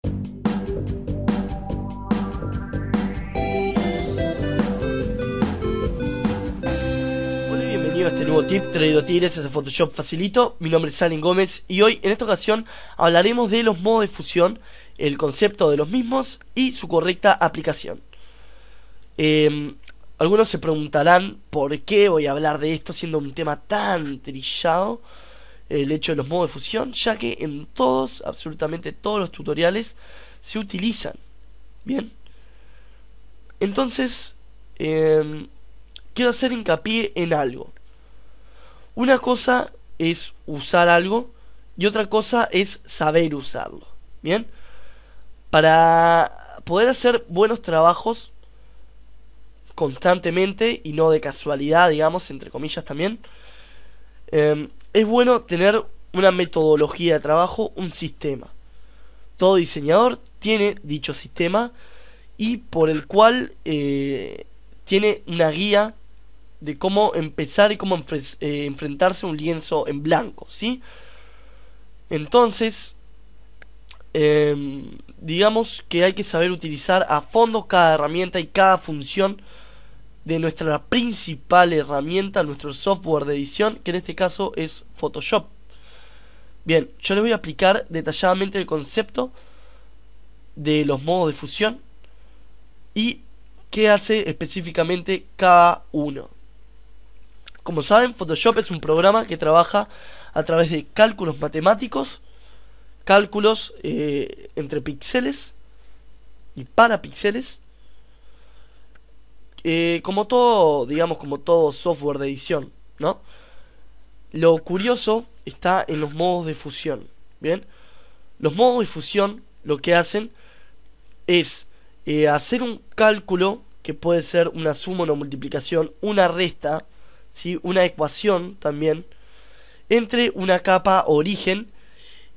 Hola y bienvenido a este nuevo tip traído a ti gracias a Photoshop Facilito. Mi nombre es Allen Gómez y hoy en esta ocasión hablaremos de los modos de fusión, el concepto de los mismos y su correcta aplicación. Algunos se preguntarán por qué voy a hablar de esto siendo un tema tan trillado, el hecho de los modos de fusión, ya que en todos, absolutamente todos los tutoriales se utilizan. Bien, entonces quiero hacer hincapié en algo. Una cosa es usar algo y otra cosa es saber usarlo. Bien, para poder hacer buenos trabajos constantemente y no de casualidad, digamos, entre comillas también, es bueno tener una metodología de trabajo, un sistema. Todo diseñador tiene dicho sistema y por el cual tiene una guía de cómo empezar y cómo enfrentarse a un lienzo en blanco, ¿sí? Entonces, digamos que hay que saber utilizar a fondo cada herramienta y cada función de nuestra principal herramienta, nuestro software de edición, que en este caso es Photoshop. Bien, yo les voy a explicar detalladamente el concepto de los modos de fusión y qué hace específicamente cada uno. Como saben, Photoshop es un programa que trabaja a través de cálculos matemáticos, cálculos entre píxeles y para píxeles, como todo, digamos, como todo software de edición, ¿no? Lo curioso está en los modos de fusión. Bien, los modos de fusión lo que hacen es hacer un cálculo que puede ser una suma, una multiplicación, una resta, ¿sí? Una ecuación también, entre una capa origen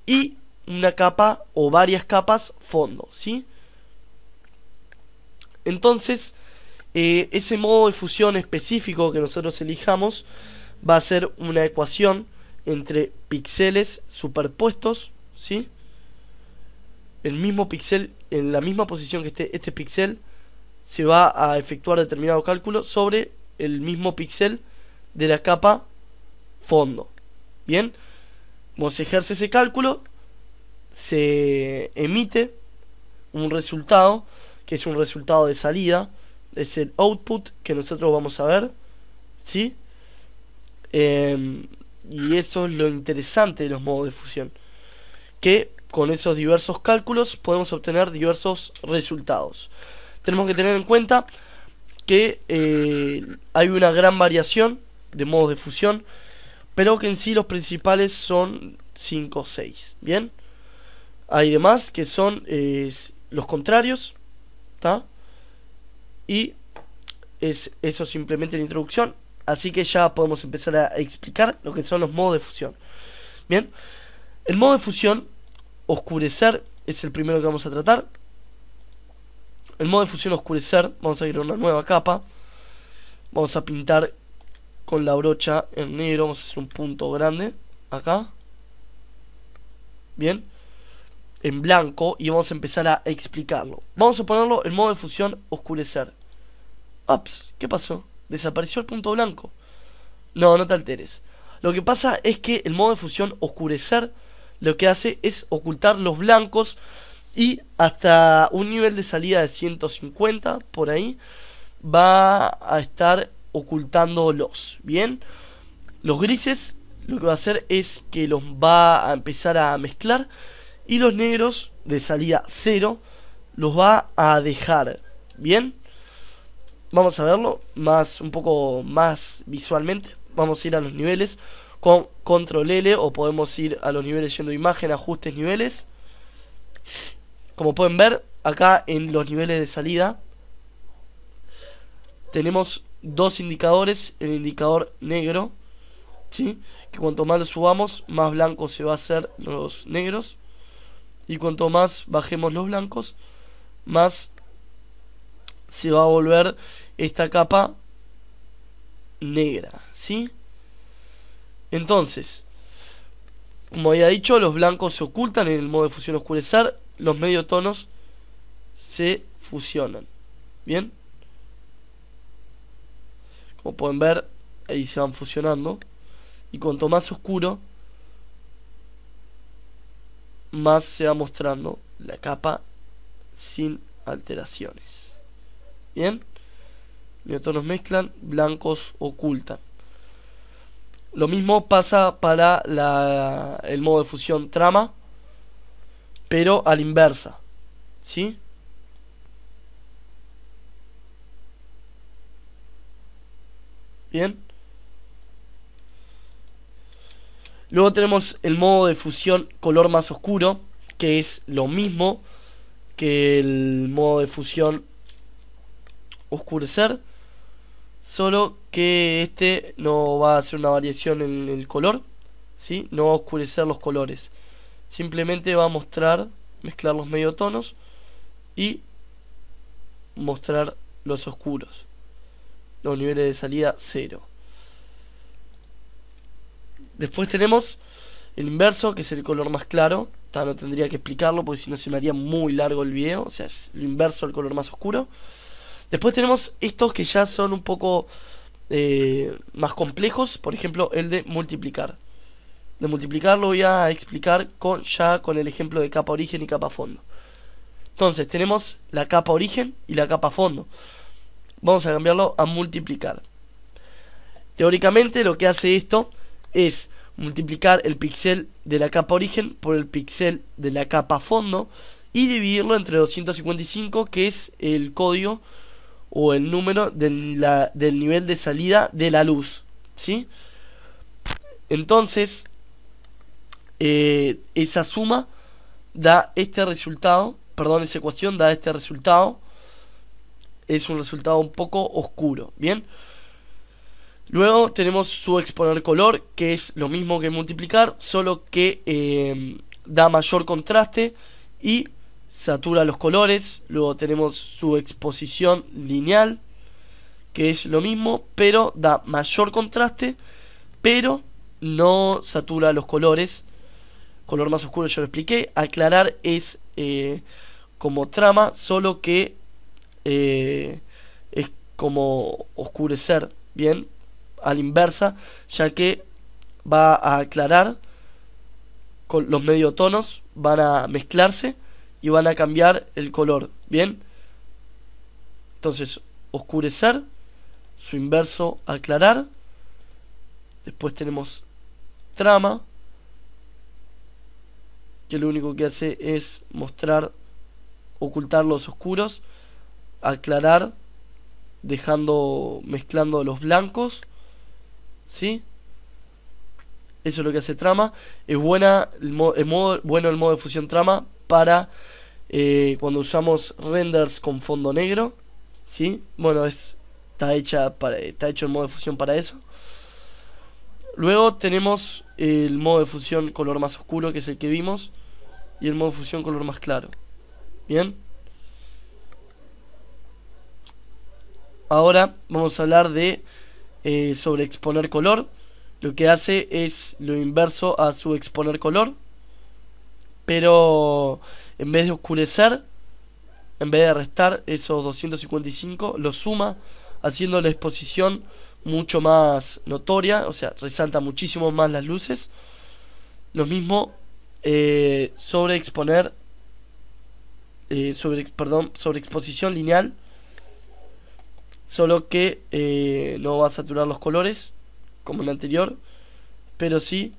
y una capa o varias capas fondo, ¿sí? Entonces, ese modo de fusión específico que nosotros elijamos va a ser una ecuación entre píxeles superpuestos, ¿sí? El mismo píxel, en la misma posición que esté este píxel, se va a efectuar determinado cálculo sobre el mismo píxel de la capa fondo. Bien, como se ejerce ese cálculo, se emite un resultado que es un resultado de salida, es el output que nosotros vamos a ver, ¿sí? Y eso es lo interesante de los modos de fusión, que con esos diversos cálculos podemos obtener diversos resultados. Tenemos que tener en cuenta que hay una gran variación de modos de fusión, pero que en sí los principales son 5 o 6. Bien, hay demás que son los contrarios, ¿tá? Y eso simplemente la introducción. Así que ya podemos empezar a explicar lo que son los modos de fusión. Bien, el modo de fusión oscurecer es el primero que vamos a tratar. El modo de fusión oscurecer, vamos a ir a una nueva capa. Vamos a pintar con la brocha en negro, vamos a hacer un punto grande acá. Bien, en blanco, y vamos a empezar a explicarlo. Vamos a ponerlo en modo de fusión oscurecer. Ups, ¿qué pasó? Desapareció el punto blanco. No, no te alteres. Lo que pasa es que el modo de fusión oscurecer lo que hace es ocultar los blancos y hasta un nivel de salida de 150 por ahí va a estar ocultándolos. Bien, los grises lo que va a hacer es que los va a empezar a mezclar y los negros de salida 0 los va a dejar. Bien, vamos a verlo un poco más visualmente. Vamos a ir a los niveles con control L, o podemos ir a los niveles yendo imagen, ajustes, niveles. Como pueden ver, acá en los niveles de salida tenemos dos indicadores. El indicador negro, ¿sí? Que cuanto más lo subamos, más blancos se va a hacer los negros, y cuanto más bajemos los blancos, más se va a volver esta capa negra, ¿sí? Entonces, como había dicho, los blancos se ocultan en el modo de fusión oscurecer. los mediotonos se fusionan. Bien, como pueden ver, ahí se van fusionando. Y cuanto más oscuro, más se va mostrando la capa sin alteraciones. Bien, mediotonos mezclan, blancos ocultan. Lo mismo pasa para el modo de fusión trama, pero a la inversa, ¿sí? Bien. Luego tenemos el modo de fusión color más oscuro, que es lo mismo que el modo de fusión oscurecer, solo que este no va a hacer una variación en el color, ¿sí? No va a oscurecer los colores, simplemente va a mezclar los mediotonos y mostrar los oscuros. Los niveles de salida 0. Después tenemos el inverso, que es el color más claro. No tendría que explicarlo porque si no se me haría muy largo el video. O sea, es lo inverso, el color más oscuro. Después tenemos estos que ya son un poco más complejos. Por ejemplo, el de multiplicar. De multiplicar lo voy a explicar ya con el ejemplo de capa origen y capa fondo. Entonces tenemos la capa origen y la capa fondo. Vamos a cambiarlo a multiplicar. Teóricamente lo que hace esto es multiplicar el píxel de la capa origen por el píxel de la capa fondo y dividirlo entre 255, que es el código o el número del nivel de salida de la luz, ¿sí? Entonces esa suma da este resultado, perdón, esa ecuación da este resultado. Es un resultado un poco oscuro, ¿bien? Luego tenemos su exponer color, que es lo mismo que multiplicar, solo que da mayor contraste y satura los colores. Luego tenemos su exposición lineal, que es lo mismo, pero da mayor contraste, pero no satura los colores. Color más oscuro ya lo expliqué. Aclarar es como trama, solo que es como oscurecer, ¿bien? A la inversa, ya que va a aclarar, con los mediotonos van a mezclarse y van a cambiar el color, ¿bien? Entonces, oscurecer, su inverso, aclarar. Después tenemos trama, que lo único que hace es ocultar los oscuros, aclarar, mezclando los blancos, ¿sí? Eso es lo que hace trama. Es bueno el modo de fusión trama para cuando usamos renders con fondo negro, ¿sí? Bueno, está hecho el modo de fusión para eso. Luego tenemos el modo de fusión color más oscuro, que es el que vimos, y el modo de fusión color más claro. Bien. Ahora vamos a hablar de sobre exponer color. Lo que hace es lo inverso a su exponer color, pero en vez de oscurecer, en vez de restar esos 255, lo suma, haciendo la exposición mucho más notoria, o sea, resalta muchísimo más las luces. Lo mismo sobre exposición lineal, solo que no va a saturar los colores como en el anterior, pero sí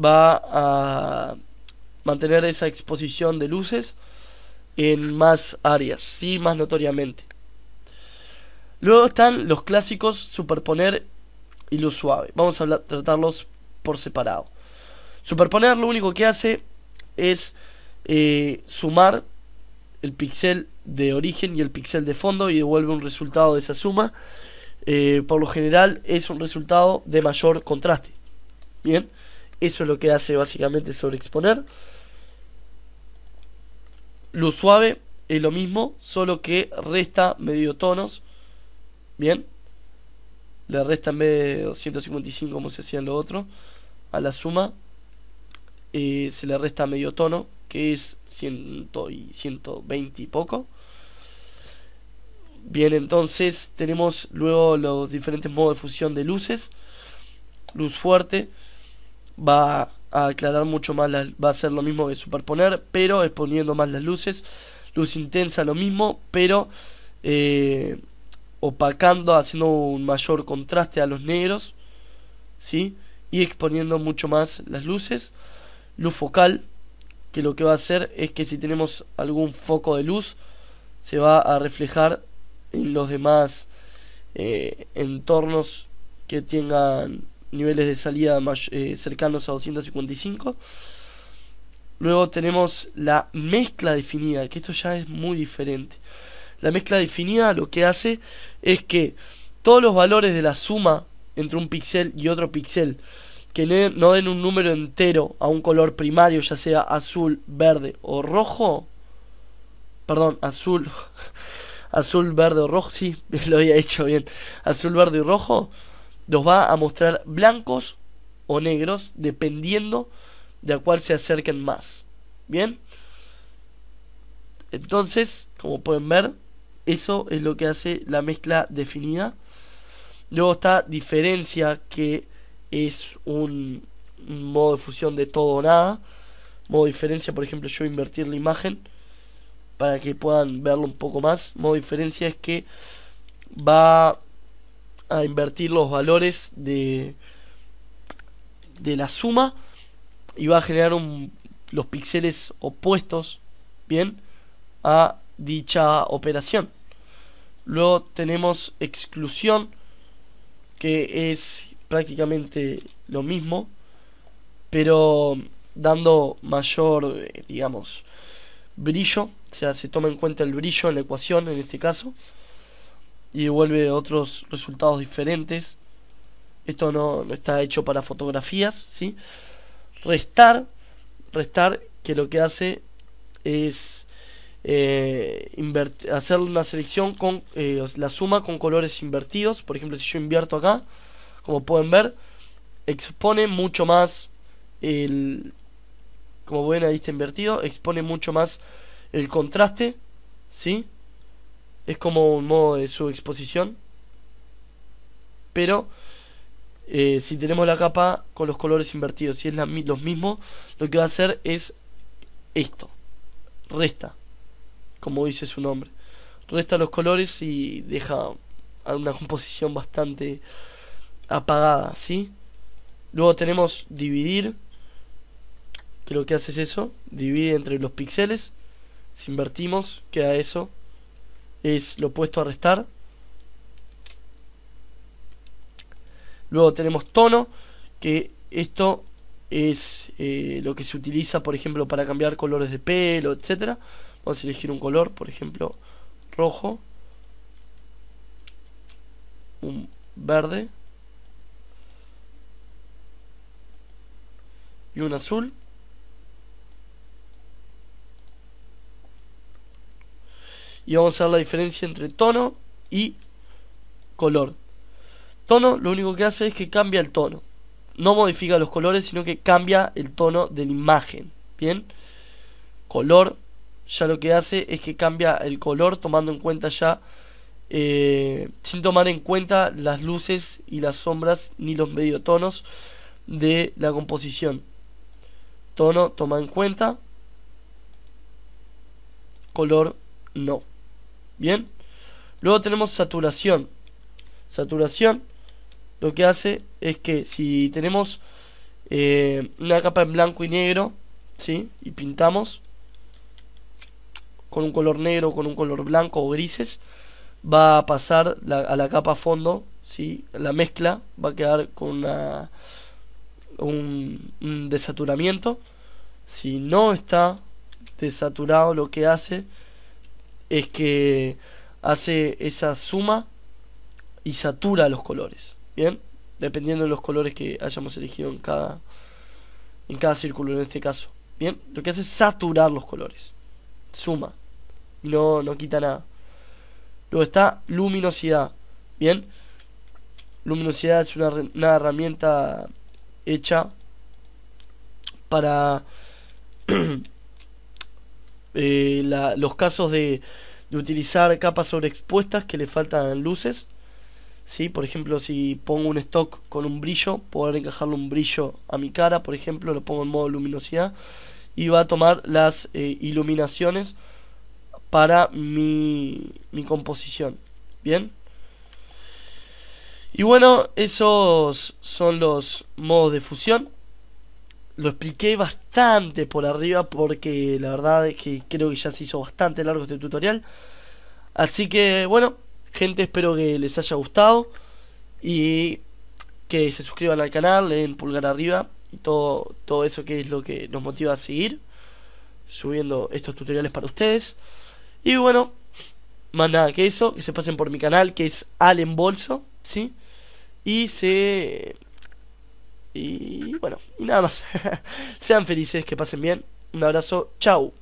va a mantener esa exposición de luces en más áreas, sí, más notoriamente. Luego están los clásicos superponer y luz suave. Vamos a tratarlos por separado. Superponer lo único que hace es sumar el píxel de origen y el píxel de fondo y devuelve un resultado de esa suma. Por lo general es un resultado de mayor contraste. Bien, eso es lo que hace básicamente sobreexponer. Luz suave es lo mismo, solo que resta mediotonos. Bien, le resta en vez de 255 como se hacía en lo otro, a la suma se le resta medio tono, que es 100 y 120 y poco. Bien, entonces tenemos luego los diferentes modos de fusión de luces. Luz fuerte va a aclarar mucho más, va a hacer lo mismo que superponer, pero exponiendo más las luces. Luz intensa lo mismo, pero opacando, haciendo un mayor contraste a los negros, ¿sí? Y exponiendo mucho más las luces. Luz focal, que lo que va a hacer es que si tenemos algún foco de luz, se va a reflejar en los demás entornos que tengan niveles de salida cercanos a 255. Luego tenemos la mezcla definida, que esto ya es muy diferente. La mezcla definida lo que hace es que todos los valores de la suma entre un píxel y otro píxel que no den un número entero a un color primario, ya sea azul, verde o rojo, perdón, azul, azul, verde o rojo, sí, lo había hecho bien, azul, verde y rojo, los va a mostrar blancos o negros dependiendo de a cuál se acerquen más. Bien, entonces, como pueden ver, eso es lo que hace la mezcla definida. Luego está diferencia, que es un modo de fusión de todo o nada. Modo diferencia, por ejemplo, yo invertir la imagen para que puedan verlo un poco más. Modo diferencia es que va a invertir los valores de la suma y va a generar los píxeles opuestos, bien, a dicha operación. Luego tenemos exclusión, que es prácticamente lo mismo, pero dando mayor, digamos, brillo. O sea, se toma en cuenta el brillo en la ecuación en este caso y devuelve otros resultados diferentes. Esto no está hecho para fotografías, ¿sí? Restar, que lo que hace es hacer una selección con la suma con colores invertidos. Por ejemplo, si yo invierto acá, como pueden ver, expone mucho más como ven, ahí está invertido, expone mucho más el contraste, ¿sí? Es como un modo de subexposición, pero si tenemos la capa con los colores invertidos, si es los mismos, lo que va a hacer es esto: resta, como dice su nombre, resta los colores y deja una composición bastante apagada, ¿sí? Luego tenemos dividir, que lo que hace es eso, divide entre los píxeles. Si invertimos, queda eso, es lo opuesto a restar. Luego tenemos tono, que esto es lo que se utiliza, por ejemplo, para cambiar colores de pelo, etcétera. Vamos a elegir un color, por ejemplo, rojo, un verde y un azul. Y vamos a ver la diferencia entre tono y color. Tono lo único que hace es que cambia el tono. No modifica los colores, sino que cambia el tono de la imagen. Bien. Color ya lo que hace es que cambia el color tomando en cuenta ya, sin tomar en cuenta las luces y las sombras ni los mediotonos de la composición. Tono toma en cuenta, color no. Bien. Luego tenemos saturación. Saturación lo que hace es que si tenemos una capa en blanco y negro, ¿sí? Y pintamos con un color negro, con un color blanco o grises, va a pasar a la capa fondo, ¿sí? La mezcla va a quedar con un desaturamiento. Si no está desaturado, lo que hace es que hace esa suma y satura los colores, bien, dependiendo de los colores que hayamos elegido en cada círculo en este caso. Bien, lo que hace es saturar los colores, suma, y no quita nada. Luego está luminosidad. Bien, luminosidad es una herramienta hecha para los casos de utilizar capas sobreexpuestas que le faltan luces. ¿Sí? Por ejemplo, si pongo un stock con un brillo, poder encajarle un brillo a mi cara, por ejemplo, lo pongo en modo luminosidad y va a tomar las iluminaciones para mi composición. Bien. Y bueno, esos son los modos de fusión. Lo expliqué bastante por arriba porque la verdad es que creo que ya se hizo bastante largo este tutorial. Así que bueno, gente, espero que les haya gustado y que se suscriban al canal, le den pulgar arriba y todo eso que es lo que nos motiva a seguir subiendo estos tutoriales para ustedes. Y bueno, más nada que eso, que se pasen por mi canal que es Allen Bolso, ¿sí? Y y bueno, y nada más. Sean felices, que pasen bien. Un abrazo, chau.